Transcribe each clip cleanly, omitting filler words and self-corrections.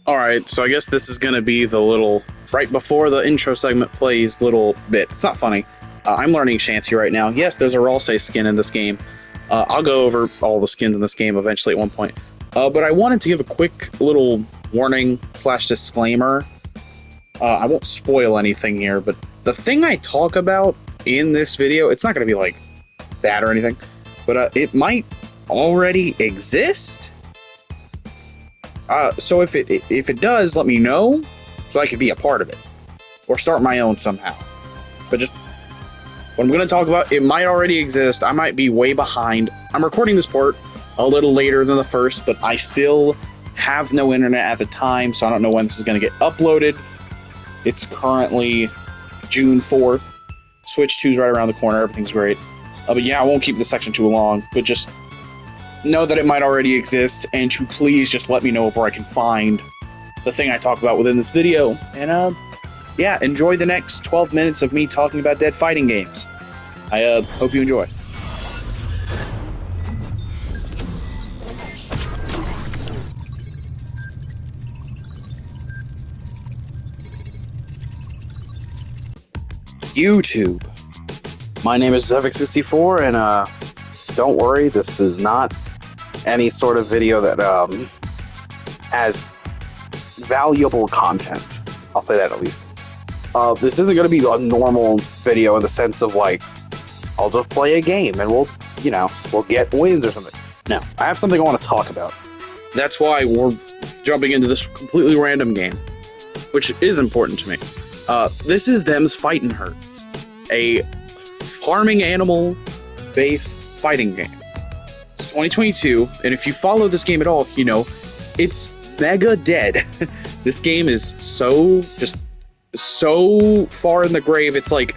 Alright, so I guess this is gonna be the little, right before the intro segment plays, little bit. It's not funny. I'm learning Shanty right now. Yes, there's a Ralsei skin in this game. I'll go over all the skins in this game eventually at one point. But I wanted to give a quick little warning slash disclaimer. I won't spoil anything here, but the thing I talk about in this video, it's not gonna be like bad or anything, but it might already exist. So if it does, let me know so I could be a part of it or start my own somehow. But just what I'm going to talk about, it might already exist. I might be way behind. I'm recording this part a little later than the first, but I still have no internet at the time, so I don't know when this is going to get uploaded. It's currently June 4th. Switch 2's right around the corner. Everything's great. But yeah, I won't keep this section too long, but just know that it might already exist, and to please just let me know where I can find the thing I talk about within this video. And yeah, enjoy the next 12 minutes of me talking about dead fighting games. I hope you enjoy. YouTube. My name is Zevik64, and don't worry, this is not any sort of video that has valuable content. I'll say that at least. This isn't going to be a normal video in the sense of like, I'll just play a game and we'll get wins or something. No, I have something I want to talk about. That's why we're jumping into this completely random game, which is important to me. This is Them's Fightin' Herds, a farming animal-based fighting game. It's 2022, and if you follow this game at all, you know, it's mega dead. This game is so far in the grave, it's like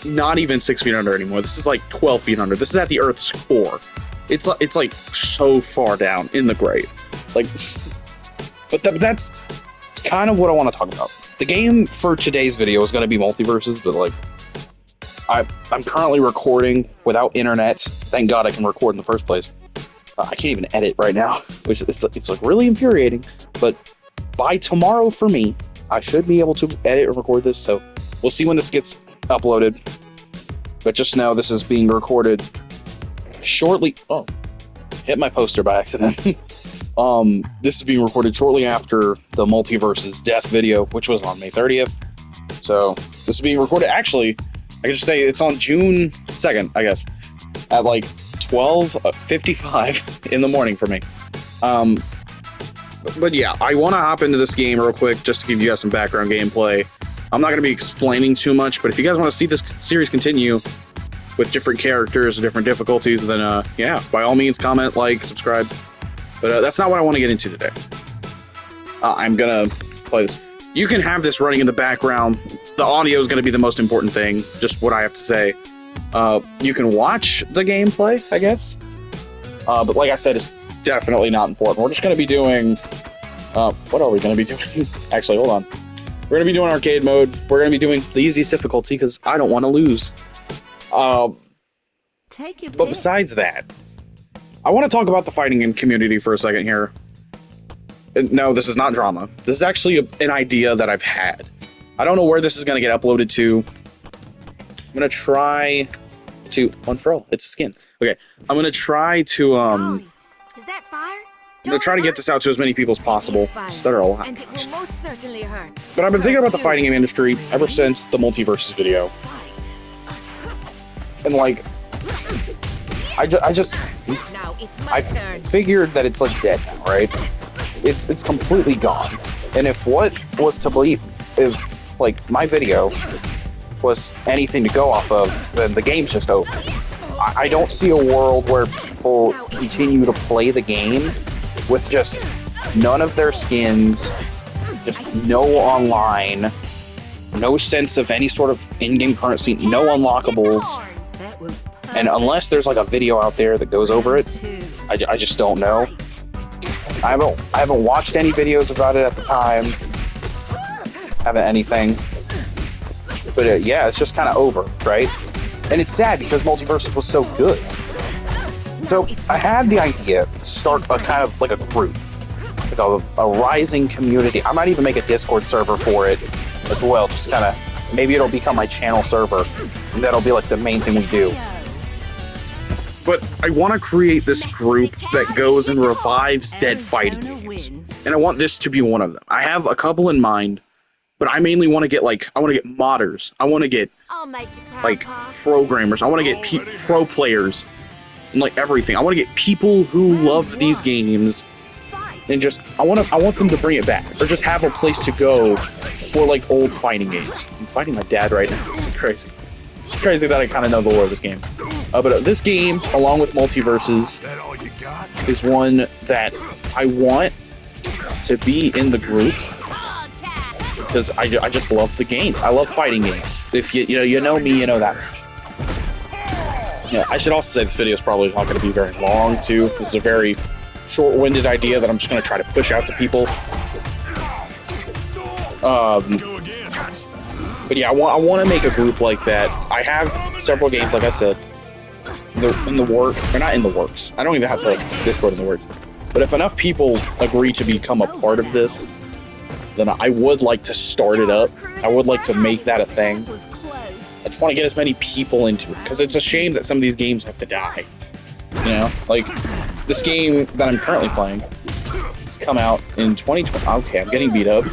not even 6 feet under anymore. This is like 12 feet under. This is at the Earth's core. It's like so far down in the grave. Like, but that's kind of what I want to talk about. The game for today's video is going to be Multiverses, but like, I'm currently recording without internet. Thank God I can record in the first place. I can't even edit right now, which it's like really infuriating. But by tomorrow for me, I should be able to edit and record this. So we'll see when this gets uploaded. But just know this is being recorded shortly. Oh, hit my poster by accident. This is being recorded shortly after the Multiverses death video, which was on May 30th. So this is being recorded. Actually, I can just say it's on June 2nd, I guess, at like 12:55 in the morning for me. But yeah, I want to hop into this game real quick just to give you guys some background gameplay. I'm not going to be explaining too much, but if you guys want to see this series continue with different characters and different difficulties, then yeah, by all means, comment, like, subscribe. But that's not what I want to get into today. I'm going to play this. You can have this running in the background. The audio is going to be the most important thing, just what I have to say. You can watch the gameplay, I guess. But like I said, it's definitely not important. We're just going to be doing... what are we going to be doing? Actually, hold on. We're going to be doing arcade mode. We're going to be doing the easiest difficulty because I don't want to lose. But besides that, I want to talk about the fighting game community for a second here. No, this is not drama. This is actually an idea that I've had. I don't know where this is going to get uploaded to. I'm going to try to... One for all. It's a skin. Okay. I'm going to try to... Is that fire? I'm going to try to get this out to as many people as possible. Stutter a lot. And it will most certainly hurt. But I've been thinking about the fighting game industry ever since the Multiverses video. And like... I figured that it's like dead now, right? It's completely gone. And if what was to believe, if like my video was anything to go off of, then the game's just over. I don't see a world where people continue to play the game with just none of their skins, just no online, no sense of any sort of in-game currency, no unlockables. And unless there's like a video out there that goes over it, I just don't know. I haven't watched any videos about it at the time. Haven't anything. But yeah, it's just kind of over, right? And it's sad because Multiverses was so good. So I had the idea to start a kind of like a group. like a rising community. I might even make a Discord server for it as well. Just kind of, maybe it'll become my channel server, and that'll be like the main thing we do. But I want to create this group that goes and revives dead fighting games, and I want this to be one of them. I have a couple in mind, but I mainly want to get I want to get modders. I want to get I'll make you proud, like Pa. programmers. I want to get pro players and like everything. I want to get people who love these games and just I want them to bring it back or just have a place to go for like old fighting games. I'm fighting my dad right now. This is crazy. It's crazy that I kind of know the lore of this game. But this game, along with Multiverses, is one that I want to be in the group because I just love the games. I love fighting games. If you know me, you know that much. Yeah, I should also say this video is probably not going to be very long too. This is a very short-winded idea that I'm just going to try to push out to people. But yeah, I want to make a group like that. I have several games, like I said, in the work, or not in the works. I don't even have to Discord in the works. But if enough people agree to become a part of this, then I would like to start it up. I would like to make that a thing. I just want to get as many people into it, because it's a shame that some of these games have to die. You know, like this game that I'm currently playing, it's come out in 2020. Okay, I'm getting beat up.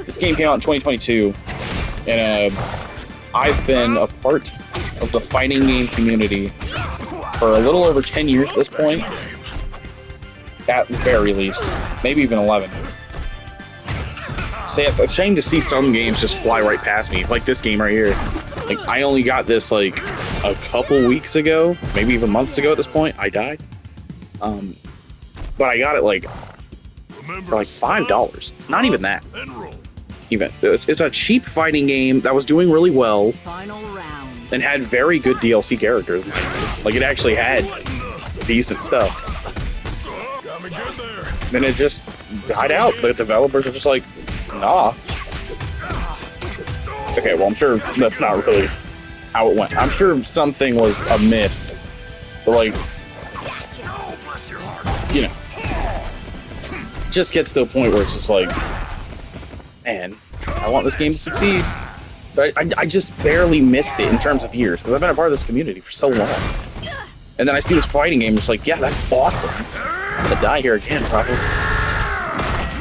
This game came out in 2022, and I've been a part of the fighting game community for a little over 10 years at this point, at the very least, maybe even 11. So yeah, it's a shame to see some games just fly right past me, like this game right here. Like, I only got this like a couple weeks ago, maybe even months ago at this point. I died. But I got it like for like $5. Not even that. Even it's a cheap fighting game that was doing really well and had very good DLC characters. Like, it actually had decent stuff. Then it just died out. The developers are just like, nah. Okay, well, I'm sure that's not really how it went. I'm sure something was amiss. But like, you know, it just gets to a point where it's just like, man, I want this game to succeed. But I just barely missed it in terms of years, because I've been a part of this community for so long. And then I see this fighting game, it's like, yeah, that's awesome. I'm gonna die here again, probably.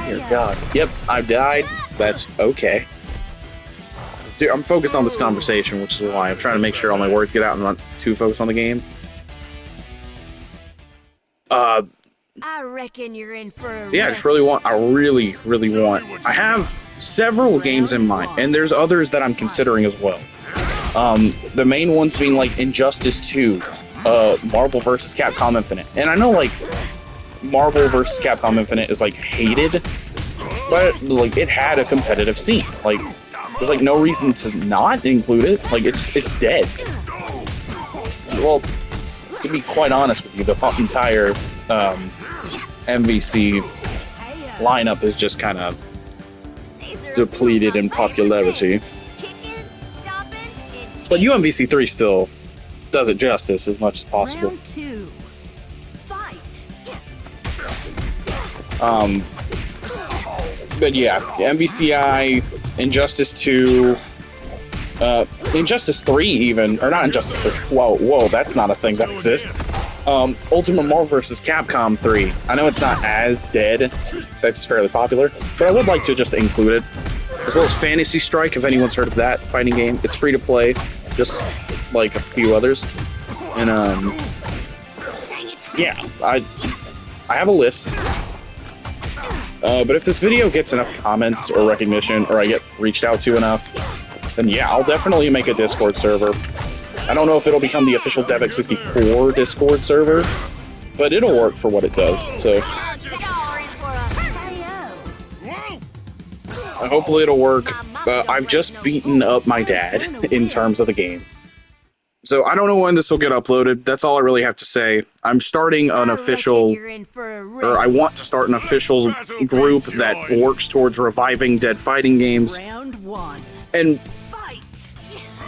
Dear God. Yep, I've died. That's okay. Dude, I'm focused on this conversation, which is why I'm trying to make sure all my words get out and not too focused on the game. I reckon you're in for a Yeah, I really want. I have several games in mind, and there's others that I'm considering as well. The main ones being like Injustice 2, Marvel vs. Capcom Infinite. And I know like Marvel vs. Capcom Infinite is like hated, but like it had a competitive scene. Like, there's like no reason to not include it. Like, it's dead. Well, to be quite honest with you, the entire MVC lineup is just kind of depleted in popularity. But UMVC 3 still does it justice as much as possible. Round two. Fight. But yeah, MVCI, Injustice 2, Injustice 3 even, or not Injustice 3, whoa, that's not a thing that exists. Ultimate Marvel vs. Capcom 3. I know it's not as dead, that's fairly popular, but I would like to just include it. As well as Fantasy Strike, if anyone's heard of that fighting game. It's free to play, just like a few others. And yeah, I have a list. But if this video gets enough comments or recognition, or I get reached out to enough, then yeah, I'll definitely make a Discord server. I don't know if it'll become the official Devex64 Discord server, but it'll work for what it does. So hopefully it'll work. I've just beaten up my dad in terms of the game. So I don't know when this will get uploaded. That's all I really have to say. I'm starting an official, or I want to start an official group that works towards reviving dead fighting games. And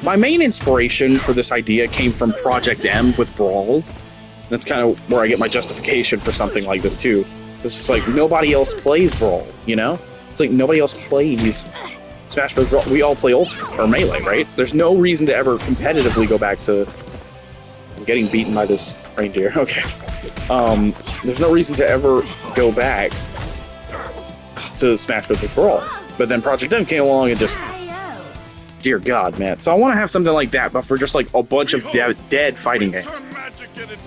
my main inspiration for this idea came from Project M with Brawl. That's kind of where I get my justification for something like this too. It's just like nobody else plays Brawl, you know? It's like nobody else plays Smash Bros. Brawl. We all play Ultimate or Melee, right? There's no reason to ever competitively go back to... I'm getting beaten by this reindeer. Okay. There's no reason to ever go back to Smash Bros. Brawl. But then Project M came along and just... Dear God, man. So I want to have something like that, but for just like a bunch of dead fighting games.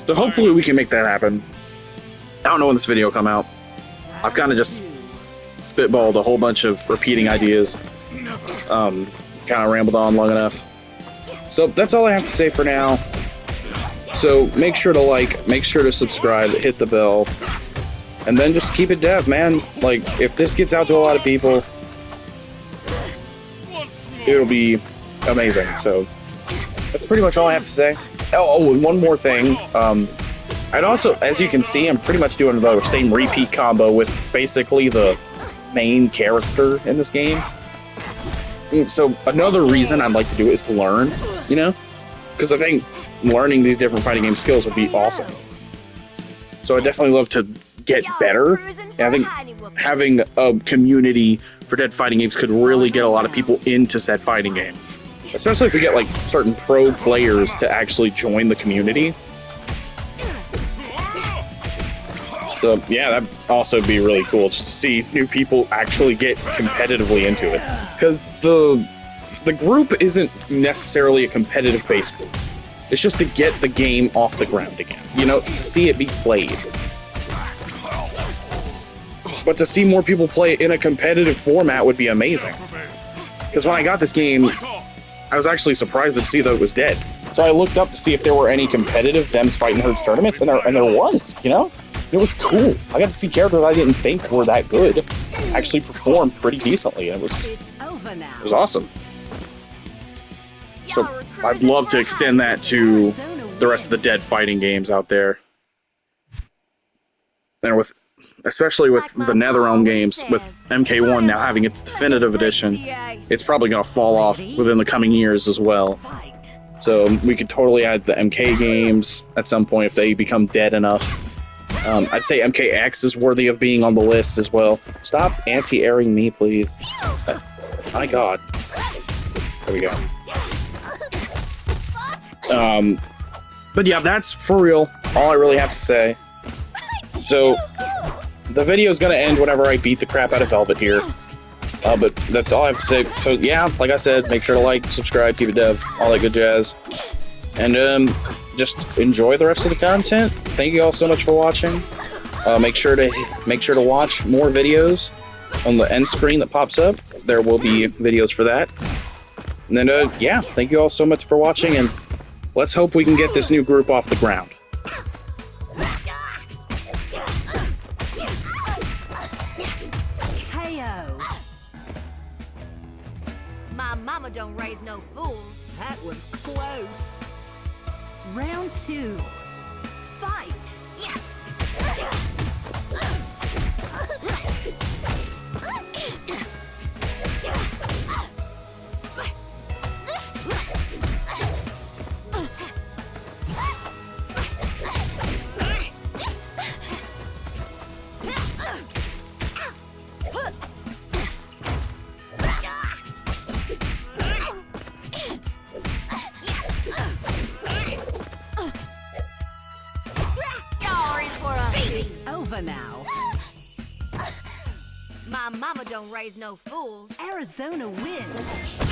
So hopefully we can make that happen. I don't know when this video will come out. I've kind of just spitballed a whole bunch of repeating ideas. Kind of rambled on long enough. So that's all I have to say for now. So make sure to like, make sure to subscribe, hit the bell, and then just keep it dev, man. Like, if this gets out to a lot of people, it'll be amazing. So that's pretty much all I have to say. Oh, and one more thing. I'd also, as you can see, I'm pretty much doing the same repeat combo with basically the main character in this game. So another reason I'd like to do it is to learn, you know? Because I think learning these different fighting game skills would be awesome. So I definitely love to get better. And I think having a community for dead fighting games could really get a lot of people into said fighting game. Especially if we get like certain pro players to actually join the community. So yeah, that'd also be really cool just to see new people actually get competitively into it. Because the group isn't necessarily a competitive based group. It's just to get the game off the ground again. You know, to see it be played. But to see more people play it in a competitive format would be amazing. Because when I got this game, I was actually surprised to see that it was dead. So I looked up to see if there were any competitive Dems Fighting Herds tournaments, and there was, you know? It was cool. I got to see characters I didn't think were that good actually perform pretty decently. It was awesome. So I'd love to extend that to the rest of the dead fighting games out there. And especially with the NetherRealm games, with MK1 now having its definitive edition, it's probably going to fall off within the coming years as well. So we could totally add the MK games at some point if they become dead enough. I'd say MKX is worthy of being on the list as well. Stop anti-airing me, please. My God. There we go. But yeah, that's for real. All I really have to say. So the video is going to end whenever I beat the crap out of Velvet here. But that's all I have to say. So yeah, like I said, make sure to like, subscribe, keep it dev, all that good jazz. And just enjoy the rest of the content. Thank you all so much for watching. Make sure to watch more videos on the end screen that pops up. There will be videos for that. And then yeah, thank you all so much for watching, and let's hope we can get this new group off the ground. My mama don't raise no fools. That was close. Round 2. Fight! It's over now. My mama don't raise no fools. Arizona wins.